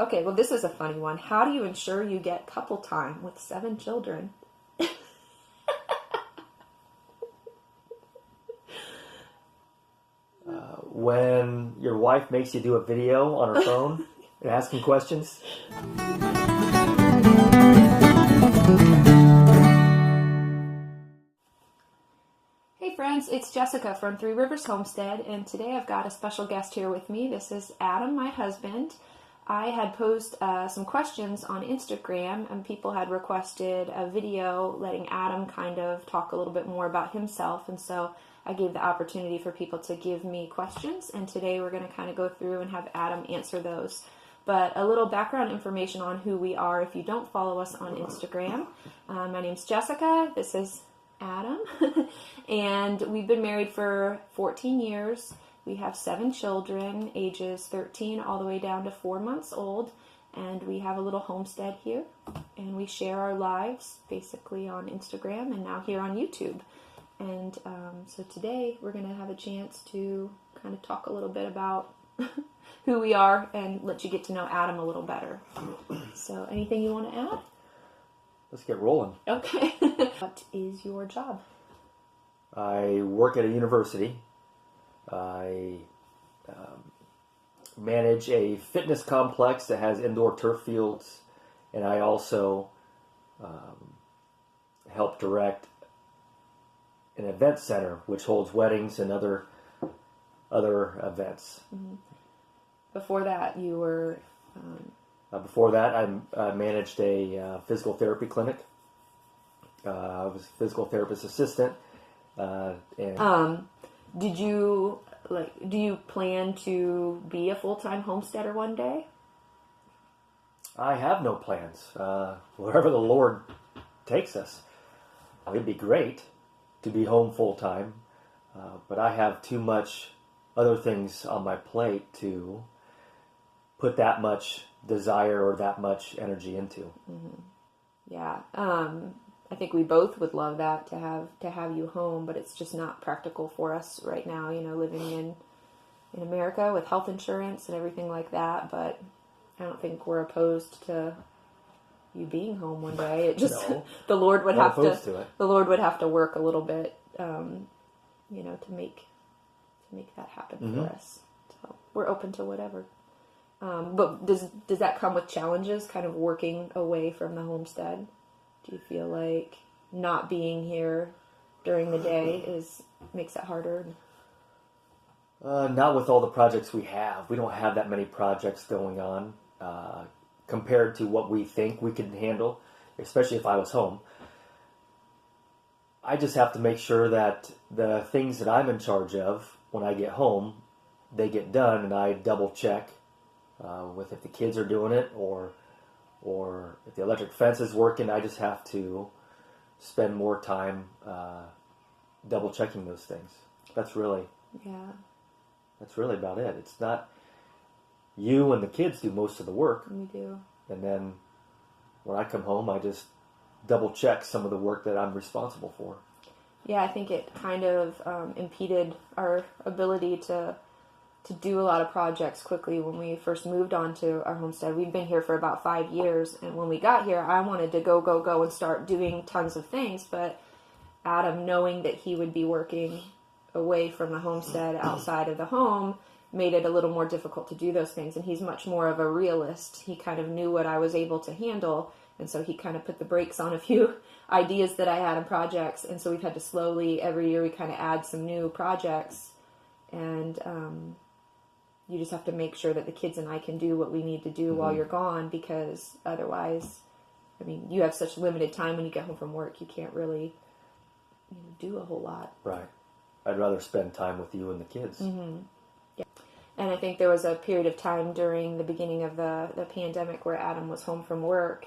Okay, well, this is a funny one. How do you ensure you get couple time with 7 children? When your wife makes you do a video on her phone and asking questions. Hey friends, it's Jessica from Three Rivers Homestead, and today I've got a special guest here with me. This is Adam, my husband. I had posed some questions on Instagram, and people had requested a video letting Adam kind of talk a little bit more about himself, and so I gave the opportunity for people to give me questions, and today we're going to kind of go through and have Adam answer those. But a little background information on who we are if you don't follow us on Instagram. My name's Jessica. This is Adam. And we've been married for 14 years. We have 7 children, ages 13 all the way down to 4 months old. And we have a little homestead here. And we share our lives basically on Instagram and now here on YouTube. And so today we're going to have a chance to kind of talk a little bit about who we are and let you get to know Adam a little better. So anything you want to add? Let's get rolling. Okay. What is your job? I work at a university. I manage a fitness complex that has indoor turf fields, and I also help direct an event center which holds weddings and other events. Mm-hmm. Before that, you were... Before that, I managed a physical therapy clinic. I was a physical therapist assistant. Do you plan to be a full-time homesteader one day? I have no plans. Wherever the Lord takes us. It'd be great to be home full-time, but I have too much other things on my plate to put that much desire or that much energy into. Mm-hmm. Yeah. I think we both would love that to have you home, but it's just not practical for us right now, living in America with health insurance and everything like that, but I don't think we're opposed to you being home one day. It just No, the Lord would not have opposed to to it. The Lord would have to work a little bit to make that happen Mm-hmm. for us. So we're open to whatever. But does that come with challenges, kind of working away from the homestead? Do you feel like not being here during the day makes it harder? Not with all the projects we have. We don't have that many projects going on compared to what we think we can handle, especially if I was home. I just have to make sure that the things that I'm in charge of when I get home, they get done, and I double check with if the kids are doing it or if the electric fence is working. I just have to spend more time double checking those things. That's really about it. It's not you and the kids do most of the work. We do. And then when I come home, I just double check some of the work that I'm responsible for. Yeah, I think it kind of impeded our ability to do a lot of projects quickly when we first moved on to our homestead. We'd been here for about 5 years, and when we got here, I wanted to go and start doing tons of things, but Adam, knowing that he would be working away from the homestead outside of the home, made it a little more difficult to do those things, and he's much more of a realist. He kind of knew what I was able to handle, and so he kind of put the brakes on a few ideas that I had in projects, and so we've had to slowly, every year we kind of add some new projects, and you just have to make sure that the kids and I can do what we need to do while you're gone, because otherwise, you have such limited time when you get home from work, you can't really do a whole lot. Right. I'd rather spend time with you and the kids. Mm-hmm. Yeah. And I think there was a period of time during the beginning of the pandemic where Adam was home from work,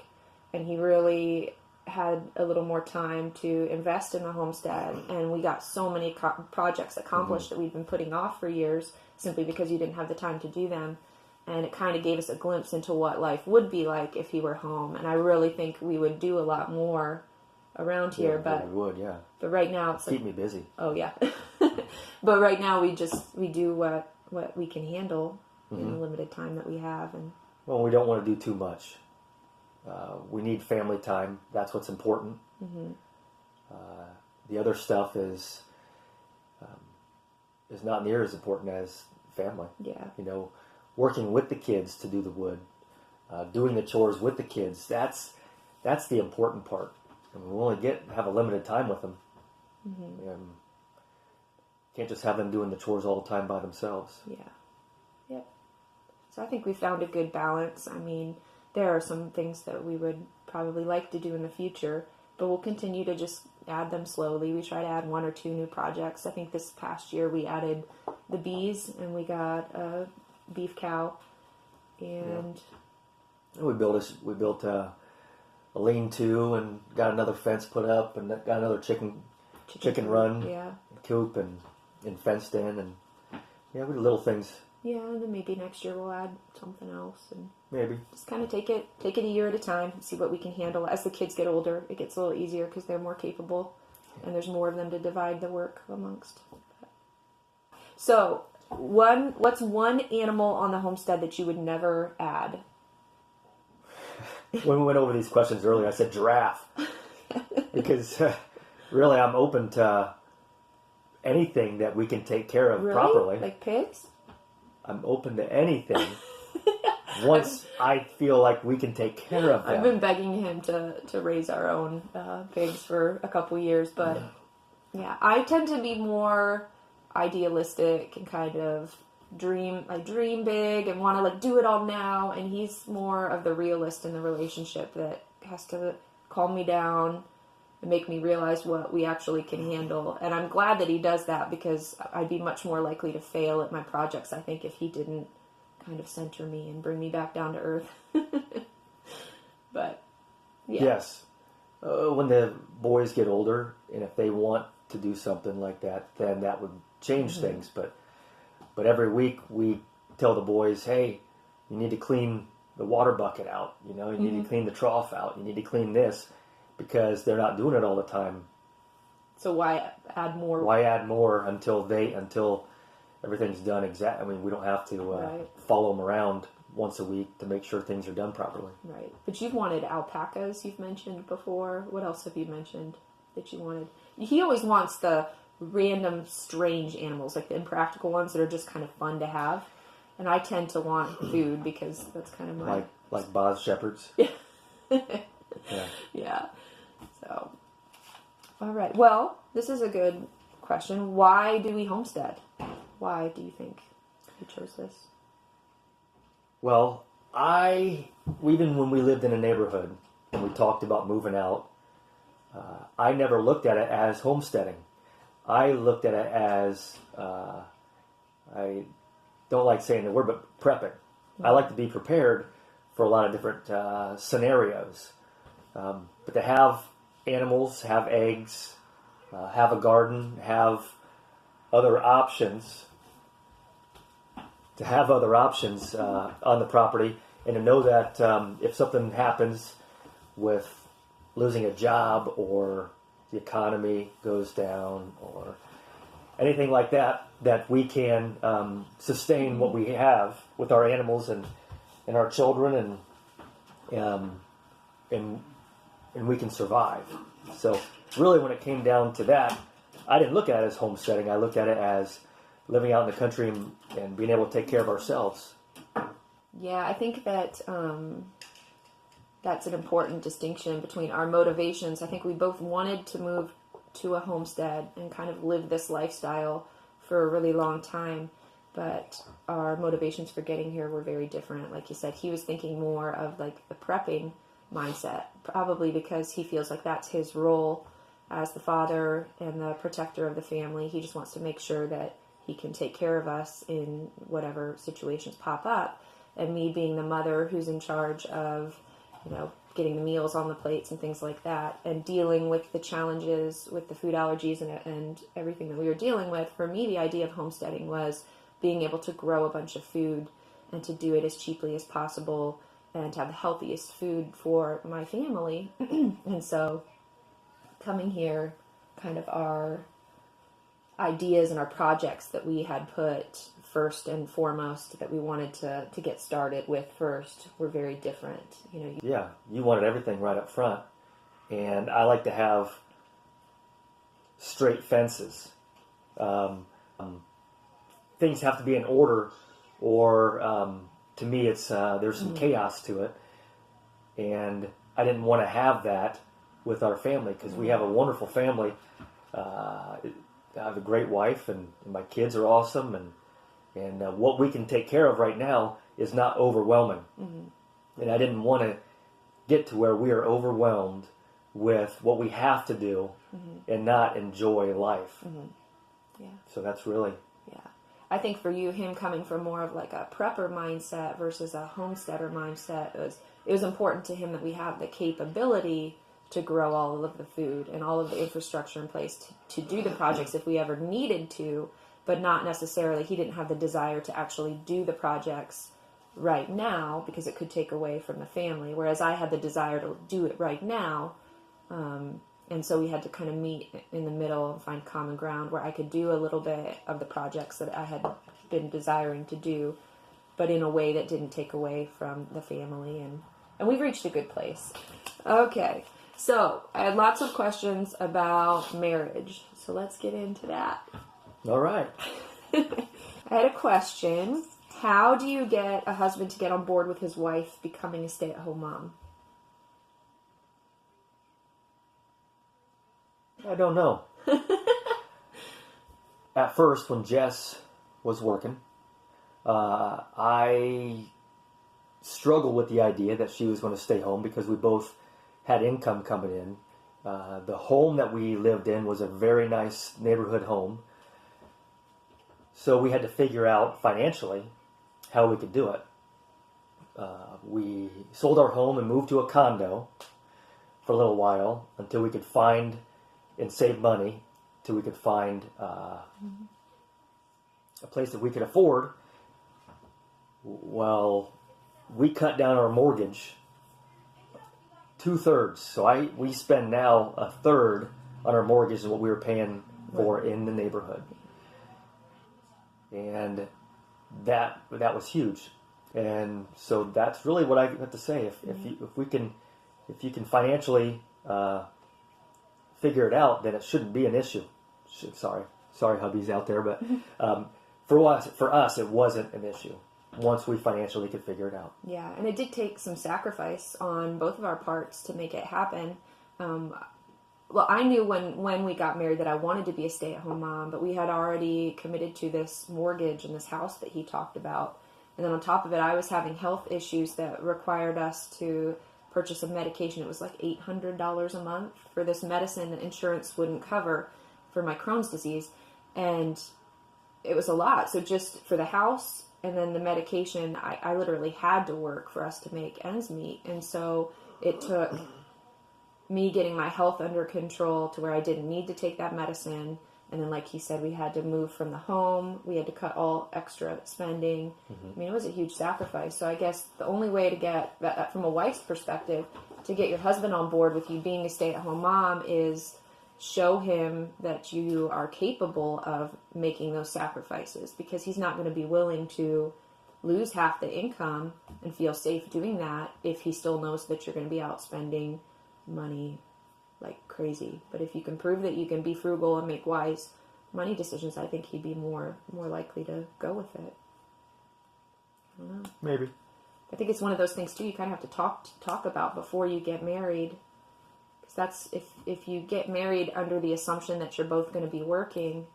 and he really had a little more time to invest in the homestead, and we got so many projects accomplished that we'd been putting off for years simply because you didn't have the time to do them, and it kind of gave us a glimpse into what life would be like if he were home, and I really think we would do a lot more around here, but we would, yeah. But right now it's keep me busy. Oh yeah. But right now we do what we can handle in the limited time that we have, and Well, we don't want to do too much. We need family time. That's what's important. Mm-hmm. The other stuff is not near as important as family. Yeah. You know, working with the kids to do the wood, doing the chores with the kids. That's the important part. And we only have a limited time with them. Mm-hmm. Can't just have them doing the chores all the time by themselves. Yeah. Yep. So I think we found a good balance. I mean, there are some things that we would probably like to do in the future, but we'll continue to just add them slowly. We try to add 1 or 2 new projects. I think this past year we added the bees, and we got a beef cow, and we built a lean-to and got another fence put up, and got another chicken run coop and fenced in, and we did little things. Yeah, and then maybe next year we'll add something else, and maybe just kind of take it a year at a time, see what we can handle. As the kids get older, it gets a little easier because they're more capable, and there's more of them to divide the work amongst. So, what's one animal on the homestead that you would never add? When we went over these questions earlier, I said giraffe because really I'm open to anything that we can take care of properly. Like pigs? I'm open to anything once I feel like we can take care of them. I've been begging him to raise our own pigs for a couple years, but yeah, I tend to be more idealistic and kind of dream big and want to do it all now, and he's more of the realist in the relationship that has to calm me down and make me realize what we actually can handle. And I'm glad that he does that, because I'd be much more likely to fail at my projects, I think, if he didn't kind of center me and bring me back down to earth. But yeah. Yes, when the boys get older, and if they want to do something like that, then that would change things. But every week we tell the boys, hey, you need to clean the water bucket out. You need to clean the trough out. You need to clean this, because they're not doing it all the time. So why add more? Why add more until everything's done exactly? I mean, we don't have to follow them around once a week to make sure things are done properly. Right. But you've wanted alpacas, you've mentioned before. What else have you mentioned that you wanted? He always wants the random strange animals, like the impractical ones that are just kind of fun to have. And I tend to want food, because that's kind of my... Like Boz Shepherds? Yeah. So, all right. Well, this is a good question. Why do we homestead? Why do you think you chose this? Well, even when we lived in a neighborhood and we talked about moving out, I never looked at it as homesteading. I looked at it as, I don't like saying the word, but prepping. I like to be prepared for a lot of different scenarios. But to have animals, have eggs, have a garden, have other options, on the property, and to know that if something happens with losing a job, or the economy goes down, or anything like that, that we can sustain what we have with our animals and our children, and we can survive. So really, when it came down to that, I didn't look at it as homesteading. I looked at it as living out in the country and being able to take care of ourselves. Yeah, I think that that's an important distinction between our motivations. I think we both wanted to move to a homestead and kind of live this lifestyle for a really long time, but our motivations for getting here were very different. Like you said, he was thinking more of the prepping mindset, probably because he feels like that's his role as the father and the protector of the family. He just wants to make sure that he can take care of us in whatever situations pop up. And me being the mother who's in charge of, getting the meals on the plates and things like that, and dealing with the challenges with the food allergies and everything that we were dealing with, for me, the idea of homesteading was being able to grow a bunch of food and to do it as cheaply as possible and to have the healthiest food for my family. And so coming here, kind of our ideas and our projects that we had put first and foremost that we wanted to get started with first were very different. Yeah, you wanted everything right up front. And I like to have straight fences. Things have to be in order, or to me, it's there's some chaos to it. And I didn't want to have that with our family, because we have a wonderful family. I have a great wife, and my kids are awesome, and what we can take care of right now is not overwhelming. And I didn't want to get to where we are overwhelmed with what we have to do and not enjoy life. Yeah. So that's really... Yeah. I think for you, him coming from more of like a prepper mindset versus a homesteader mindset, it was important to him that we have the capability to grow all of the food and all of the infrastructure in place to do the projects if we ever needed to, but not necessarily, he didn't have the desire to actually do the projects right now because it could take away from the family, whereas I had the desire to do it right now. And so we had to kind of meet in the middle and find common ground where I could do a little bit of the projects that I had been desiring to do, but in a way that didn't take away from the family. And we've reached a good place. Okay, so I had lots of questions about marriage. So let's get into that. All right. I had a question. How do you get a husband to get on board with his wife becoming a stay-at-home mom? I don't know. At first, when Jess was working, I struggled with the idea that she was going to stay home because we both had income coming in. The home that we lived in was a very nice neighborhood home. So we had to figure out financially how we could do it. We sold our home and moved to a condo for a little while until we could find and save money, till we could find a place that we could afford. Well, we cut down our mortgage 2/3. So we spend now 1/3 on our mortgage of what we were paying for in the neighborhood. And that was huge. And so that's really what I have to say. If you can financially figure it out, then it shouldn't be an issue. Sorry, hubbies out there, but for us, it wasn't an issue once we financially could figure it out. Yeah, and it did take some sacrifice on both of our parts to make it happen. Well, I knew when we got married that I wanted to be a stay-at-home mom, but we had already committed to this mortgage and this house that he talked about. And then on top of it, I was having health issues that required us to purchase a medication. It was like $800 a month for this medicine that insurance wouldn't cover for my Crohn's disease. And it was a lot. So just for the house and then the medication, I literally had to work for us to make ends meet. And so it took me getting my health under control to where I didn't need to take that medicine. And then, like he said, we had to move from the home. We had to cut all extra spending. I mean, it was a huge sacrifice. So I guess the only way to get that, from a wife's perspective, to get your husband on board with you being a stay-at-home mom is show him that you are capable of making those sacrifices, because he's not going to be willing to lose half the income and feel safe doing that if he still knows that you're going to be out spending money like crazy. But if you can prove that you can be frugal and make wise money decisions, I think he'd be more likely to go with it. I don't know. Maybe. I think it's one of those things too you kind of have to talk about before you get married. Because that's if you get married under the assumption that you're both going to be working,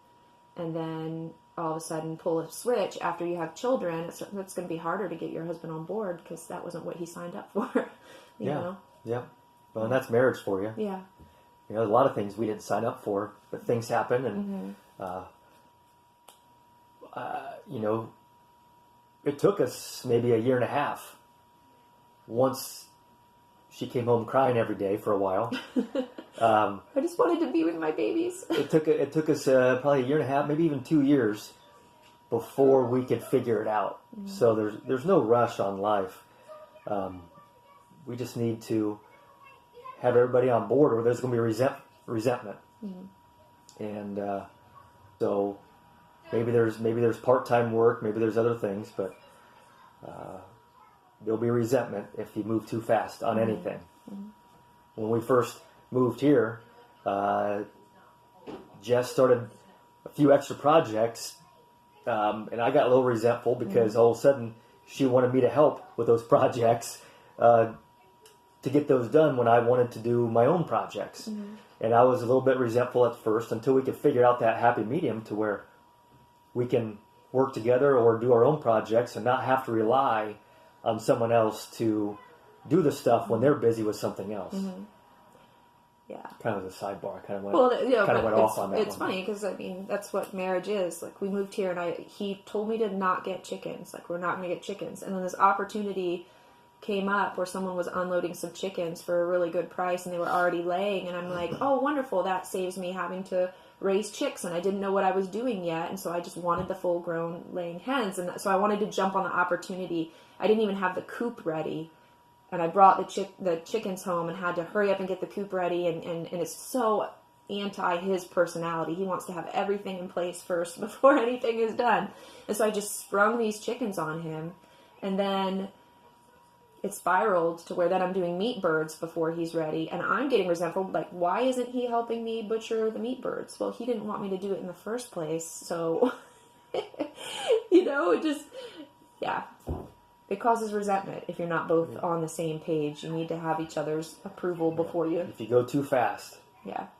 and then all of a sudden pull a switch after you have children, it's going to be harder to get your husband on board because that wasn't what he signed up for. you know? Yeah. Well, and that's marriage for you. Yeah. You know, a lot of things we didn't sign up for, but things happen, and you know, it took us maybe a year and a half. Once she came home crying every day for a while. I just wanted to be with my babies. It took us probably a year and a half, maybe even 2 years, before we could figure it out. So there's no rush on life. We just need to have everybody on board, or there's going to be resentment. And so maybe there's part-time work, maybe there's other things, but there'll be resentment if you move too fast on anything. When we first moved here, Jess started a few extra projects, and I got a little resentful because all of a sudden she wanted me to help with those projects to get those done when I wanted to do my own projects. And I was a little bit resentful at first until we could figure out that happy medium to where we can work together or do our own projects and not have to rely on someone else to do the stuff when they're busy with something else. Yeah. Kind of as a sidebar. I kind of went off on that. It's funny because, I mean, that's what marriage is. Like, we moved here and he told me to not get chickens. Like, we're not going to get chickens. And then this opportunity came up where someone was unloading some chickens for a really good price and they were already laying. And I'm like, oh, wonderful. That saves me having to raise chicks. And I didn't know what I was doing yet. And so I just wanted the full grown laying hens. And so I wanted to jump on the opportunity. I didn't even have the coop ready. And I brought the chickens home and had to hurry up and get the coop ready. And it's so anti his personality. He wants to have everything in place first before anything is done. And so I just sprung these chickens on him. And then it spiraled to where then I'm doing meat birds before he's ready. And I'm getting resentful. Like, why isn't he helping me butcher the meat birds? Well, he didn't want me to do it in the first place. So, it just, yeah. It causes resentment if you're not both on the same page. You need to have each other's approval before you. If you go too fast,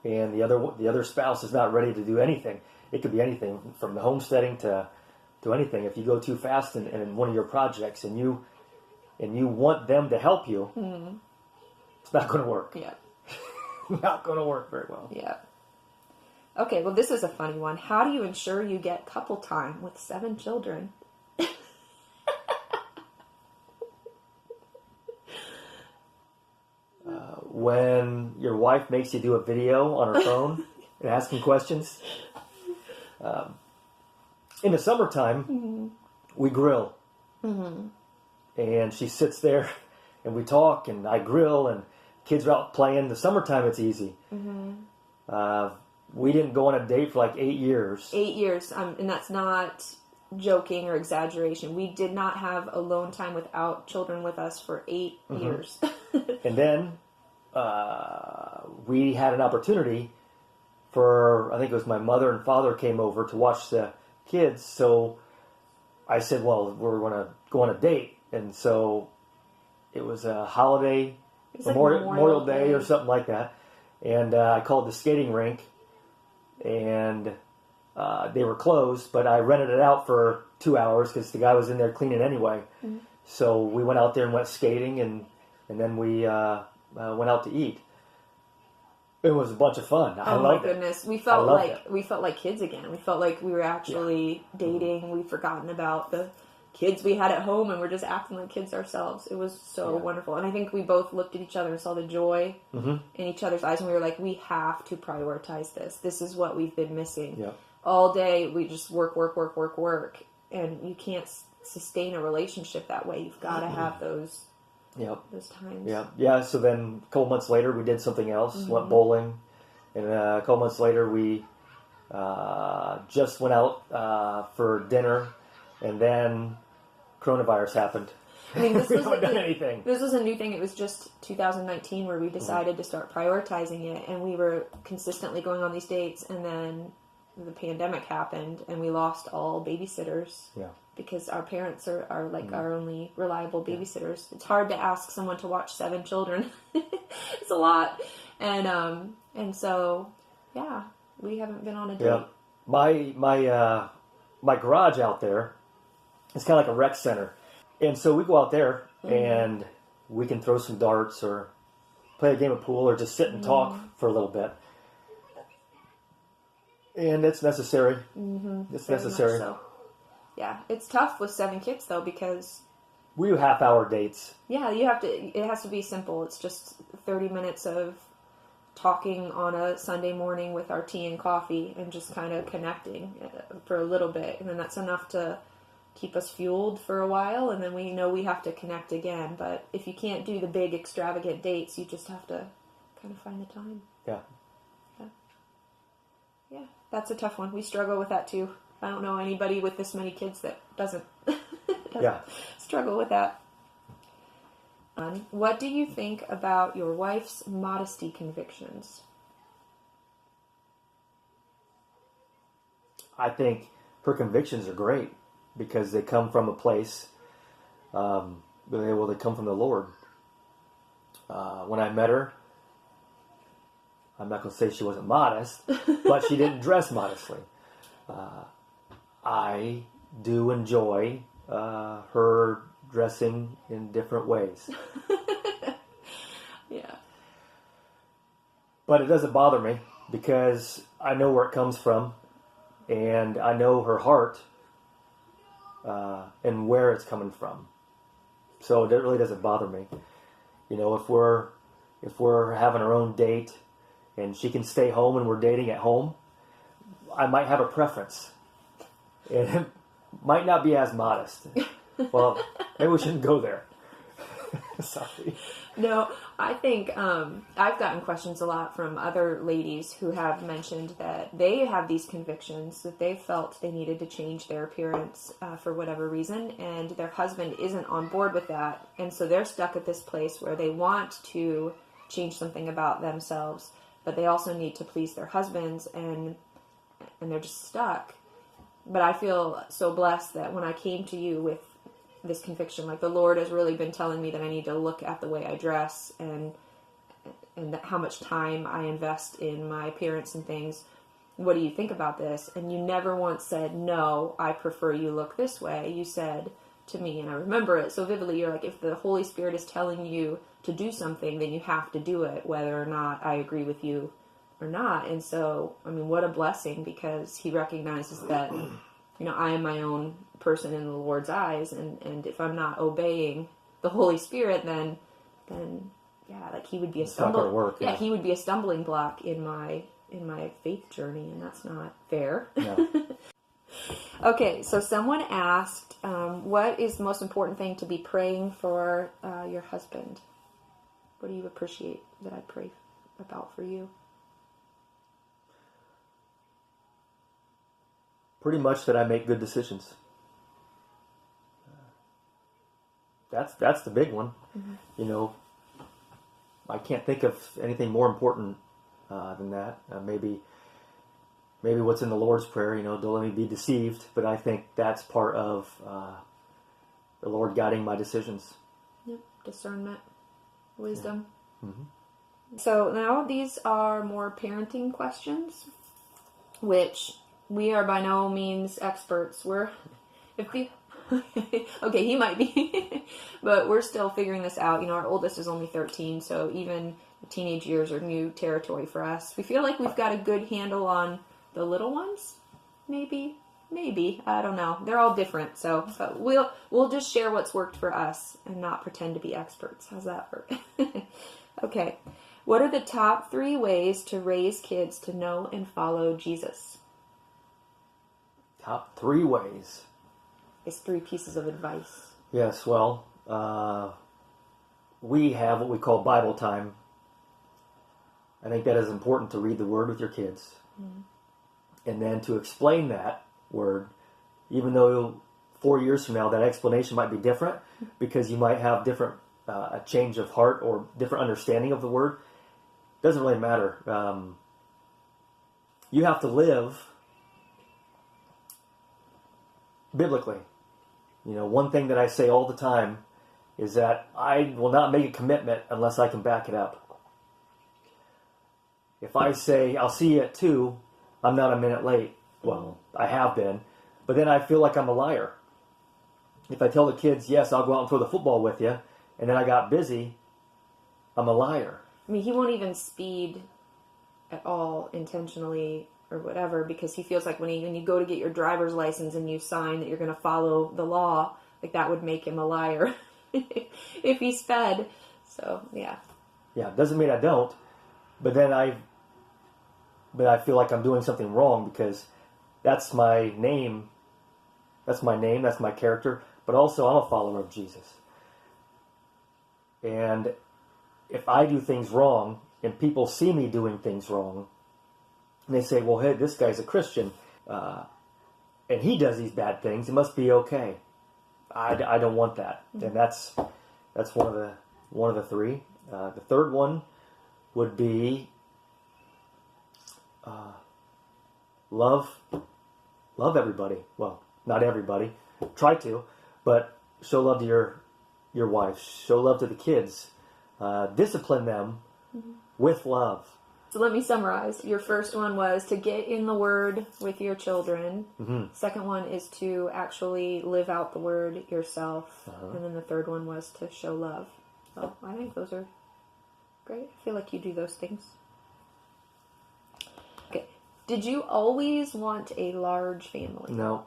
and the other spouse is not ready to do anything, it could be anything from the homesteading to anything. If you go too fast in one of your projects and you want them to help you, it's not going to work. Yeah, not going to work very well. Yeah. Okay, well, this is a funny one. How do you ensure you get couple time with 7 children? When your wife makes you do a video on her phone and asking questions. In the summertime, we grill. And she sits there and we talk and I grill and kids are out playing. The summertime, it's easy. We didn't go on a date for like 8 years. 8 years, and that's not joking or exaggeration. We did not have alone time without children with us for 8 years. And then we had an opportunity for, I think it was my mother and father came over to watch the kids. So I said, well, we're going to go on a date. And so it was a holiday, Memorial Day or something like that. And I called the skating rink and they were closed, but I rented it out for 2 hours because the guy was in there cleaning anyway. So we went out there and went skating and then we went out to eat. It was a bunch of fun. I loved it. Goodness, we felt like kids again. We felt like we were actually dating. We'd forgotten about the kids we had at home, and we're just acting like kids ourselves. It was so wonderful, and I think we both looked at each other and saw the joy in each other's eyes, and we were like, we have to prioritize this. This is what we've been missing. All day we just work, and you can't sustain a relationship that way. You've got to have those. Those times. Yeah. So then a couple months later, we did something else. Went bowling, and a couple months later, we just went out for dinner, and then coronavirus happened. I mean, we haven't done anything. This was a new thing. It was just 2019 where we decided to start prioritizing it, and we were consistently going on these dates, and then the pandemic happened, and we lost all babysitters. Because our parents are like our only reliable babysitters. It's hard to ask someone to watch 7 children. It's a lot. And so, we haven't been on a date. My garage out there is kind of like a rec center. And so we go out there and we can throw some darts or play a game of pool or just sit and talk for a little bit. And it's necessary. It's necessary. So. Yeah, it's tough with 7 kids though because we do half-hour dates. Yeah, it has to be simple. It's just 30 minutes of talking on a Sunday morning with our tea and coffee and just kind of connecting for a little bit, and then that's enough to keep us fueled for a while, and then we know we have to connect again. But if you can't do the big extravagant dates, you just have to kind of find the time. Yeah, that's a tough one. We struggle with that too. I don't know anybody with this many kids that doesn't, Yeah. struggle with that. What do you think about your wife's modesty convictions? I think her convictions are great because they come from a place, they come from the Lord. When I met her, I'm not going to say she wasn't modest, but she didn't dress modestly. I do enjoy her dressing in different ways. Yeah. But it doesn't bother me because I know where it comes from and I know her heart and where it's coming from. So it really doesn't bother me. You know, if we're having our own date and she can stay home and we're dating at home, I might have a preference. And it might not be as modest. Well, maybe we shouldn't go there. Sorry. No, I think I've gotten questions a lot from other ladies who have mentioned that they have these convictions that they felt they needed to change their appearance for whatever reason, and their husband isn't on board with that, and so they're stuck at this place where they want to change something about themselves, but they also need to please their husbands, and they're just stuck. But I feel so blessed that when I came to you with this conviction, like the Lord has really been telling me that I need to look at the way I dress and how much time I invest in my appearance and things. What do you think about this? And you never once said, no, I prefer you look this way. You said to me, and I remember it so vividly, you're like, if the Holy Spirit is telling you to do something, then you have to do it, whether or not I agree with you or not. And so, I mean, what a blessing, because he recognizes that, you know, I am my own person in the Lord's eyes, and if I'm not obeying the Holy Spirit, then yeah, like he would be he would be a stumbling block in my faith journey, and that's not fair. No. Okay, so someone asked, what is the most important thing to be praying for your husband? What do you appreciate that I pray about for you? Pretty much that I make good decisions. That's the big one. Mm-hmm. You know, I can't think of anything more important than that. Maybe what's in the Lord's Prayer, you know, don't let me be deceived. But I think that's part of the Lord guiding my decisions. Yep, discernment, wisdom. Yeah. Mm-hmm. So now these are more parenting questions, which we are by no means experts. Okay, he might be, but we're still figuring this out. You know, our oldest is only 13, so even the teenage years are new territory for us. We feel like we've got a good handle on the little ones. Maybe, I don't know. They're all different, so we'll just share what's worked for us and not pretend to be experts. How's that work? Okay. What are the top 3 ways to raise kids to know and follow Jesus? Top 3 ways. It's 3 pieces of advice. Yes, well, we have what we call Bible time. I think that is important to read the Word with your kids. Mm-hmm. And then to explain that Word, even though 4 years from now that explanation might be different, because you might have different, a change of heart or different understanding of the Word, doesn't really matter. You have to live biblically. You know, one thing that I say all the time is that I will not make a commitment unless I can back it up. If I say, I'll see you at 2, I'm not a minute late. Well, I have been. But then I feel like I'm a liar. If I tell the kids, yes, I'll go out and throw the football with you, and then I got busy, I'm a liar. I mean, he won't even speed at all intentionally or whatever, because he feels like when you go to get your driver's license and you sign that you're going to follow the law, like that would make him a liar if he sped. So, yeah. Yeah, doesn't mean I don't, but then I feel like I'm doing something wrong because that's my name. That's my character, but also I'm a follower of Jesus. And if I do things wrong and people see me doing things wrong, and they say, well, hey, this guy's a Christian. and he does these bad things, it must be okay. I don't want that. And that's one of the three. The third one would be love everybody. Well, not everybody. Try to, but show love to your wife. Show love to the kids. Discipline them with love. So let me summarize. Your first one was to get in the Word with your children. Mm-hmm. Second one is to actually live out the Word yourself. Uh-huh. And then the third one was to show love. So I think those are great. I feel like you do those things. Okay. Did you always want a large family? No.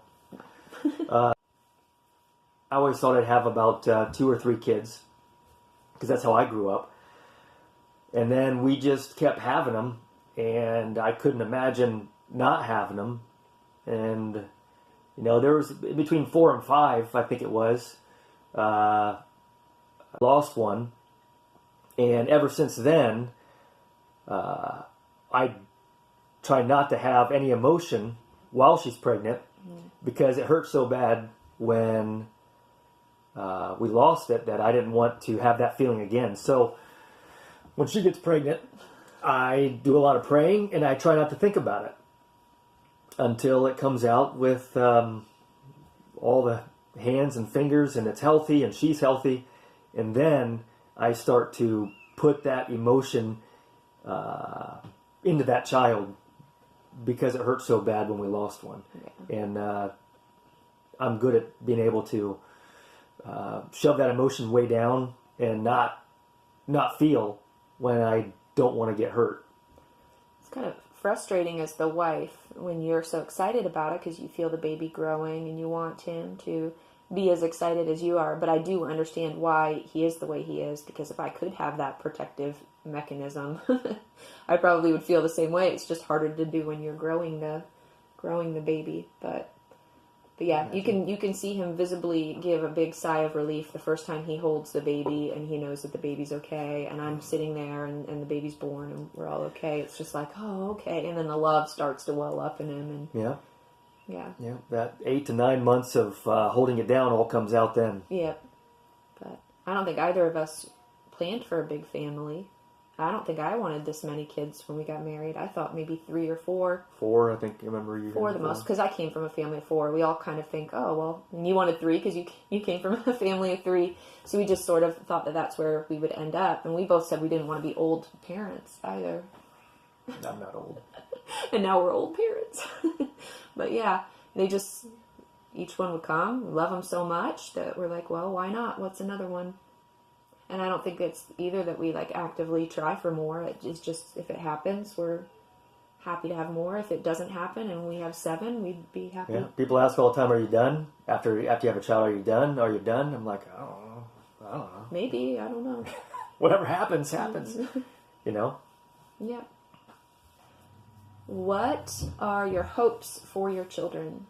I always thought I'd have about 2 or 3 kids, because that's how I grew up. And then we just kept having them, and I couldn't imagine not having them. And, there was between 4 and 5, I think it was, lost one. And ever since then, I try not to have any emotion while she's pregnant, because it hurt so bad when we lost it that I didn't want to have that feeling again. So when she gets pregnant, I do a lot of praying, and I try not to think about it until it comes out with all the hands and fingers, and it's healthy, and she's healthy. And then I start to put that emotion into that child, because it hurt so bad when we lost one. Yeah. And I'm good at being able to shove that emotion way down and not feel when I don't want to get hurt. It's kind of frustrating as the wife when you're so excited about it because you feel the baby growing and you want him to be as excited as you are. But I do understand why he is the way he is, because if I could have that protective mechanism, I probably would feel the same way. It's just harder to do when you're growing the baby. But yeah, you can see him visibly give a big sigh of relief the first time he holds the baby and he knows that the baby's okay, and I'm sitting there and the baby's born and we're all okay. It's just like, oh, okay. And then the love starts to well up in him. And yeah. That 8 to 9 months of holding it down all comes out then. Yeah. But I don't think either of us planned for a big family. I don't think I wanted this many kids when we got married. I thought maybe 3 or 4. 4, I think. I remember you. 4 the most, because I came from a family of 4. We all kind of think, oh, well, and you wanted 3 because you came from a family of 3. So we just sort of thought that that's where we would end up. And we both said we didn't want to be old parents either. I'm not old. And now we're old parents. But yeah, each one would come. We love them so much that we're like, well, why not? What's another one? And I don't think it's either that we actively try for more. It's just, if it happens, we're happy to have more. If it doesn't happen and we have 7, we'd be happy. Yeah. People ask all the time, are you done? After you have a child, are you done? Are you done? I'm like, I don't know. Maybe, I don't know. Whatever happens. Yeah. What are your hopes for your children?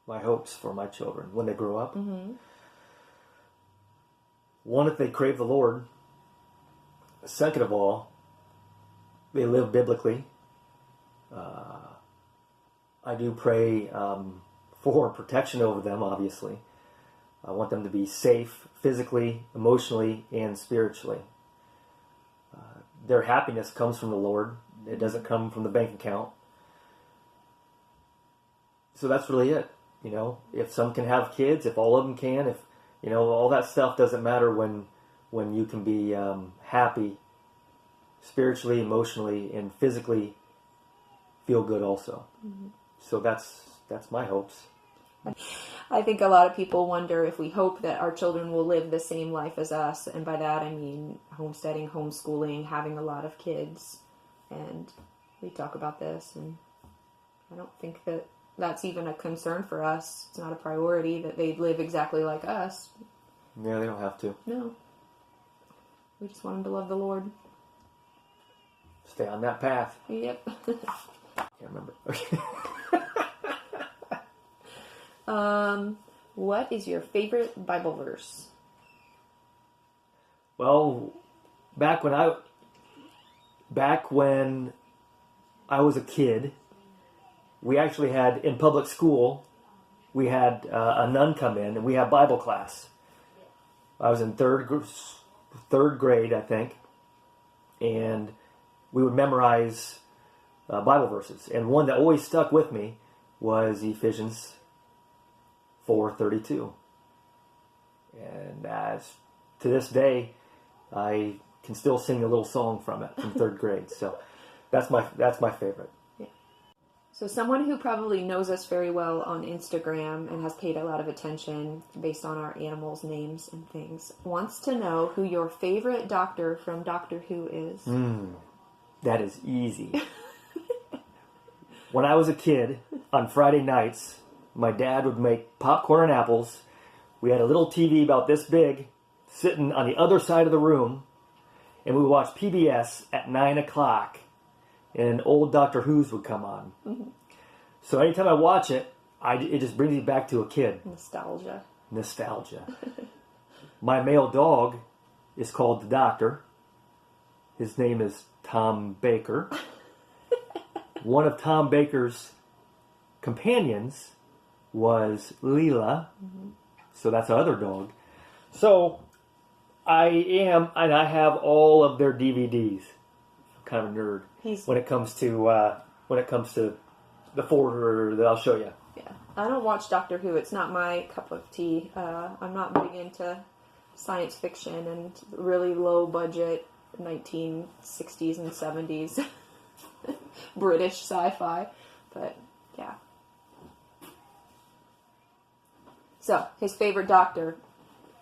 My hopes for my children when they grow up? Mm-hmm. One, if they crave the Lord. Second of all, they live biblically. I do pray for protection over them, obviously. I want them to be safe physically, emotionally, and spiritually. Their happiness comes from the Lord. It doesn't come from the bank account. So that's really it. If some can have kids, if all of them can, all that stuff doesn't matter when you can be happy spiritually, emotionally, and physically feel good also. Mm-hmm. So that's my hopes. I think a lot of people wonder if we hope that our children will live the same life as us, and by that I mean homesteading, homeschooling, having a lot of kids, and we talk about this, and I don't think that that's even a concern for us. It's not a priority that they live exactly like us. Yeah, they don't have to. No. We just want them to love the Lord. Stay on that path. Yep. Can't remember. What is your favorite Bible verse? Well, back when I was a kid, we actually had, in public school, we had a nun come in, and we had Bible class. I was in third grade, I think, and we would memorize Bible verses. And one that always stuck with me was Ephesians 4:32. And to this day, I can still sing a little song from it from third grade. So that's my favorite. Yeah. So someone who probably knows us very well on Instagram and has paid a lot of attention based on our animals' names and things wants to know who your favorite doctor from Doctor Who is. That is easy. When I was a kid, on Friday nights, my dad would make popcorn and apples. We had a little TV about this big sitting on the other side of the room, and we would watch PBS at 9 o'clock, and old Doctor Who's would come on. Mm-hmm. So anytime I watch it, it just brings me back to a kid. Nostalgia. My male dog is called the Doctor. His name is Tom Baker. One of Tom Baker's companions was Leela. Mm-hmm. So that's our other dog. So I have all of their DVDs. I'm kind of a nerd when it comes to the four that I'll show you. Yeah, I don't watch Doctor Who. It's not my cup of tea. I'm not big into science fiction and really low budget 1960s and 70s British sci-fi. But yeah. So, his favorite doctor.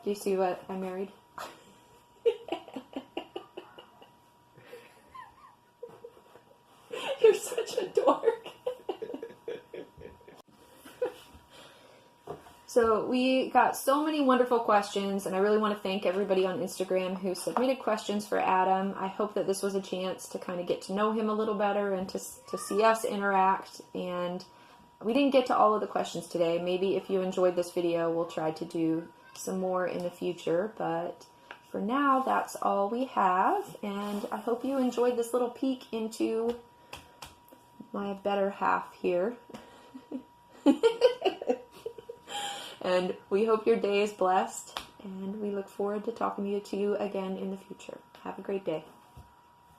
Do you see what I married? You're such a dork. So, we got so many wonderful questions, and I really want to thank everybody on Instagram who submitted questions for Adam. I hope that this was a chance to kind of get to know him a little better and to see us interact. And we didn't get to all of the questions today. Maybe if you enjoyed this video, we'll try to do some more in the future. But for now, that's all we have. And I hope you enjoyed this little peek into my better half here. And we hope your day is blessed. And we look forward to talking to you again in the future. Have a great day.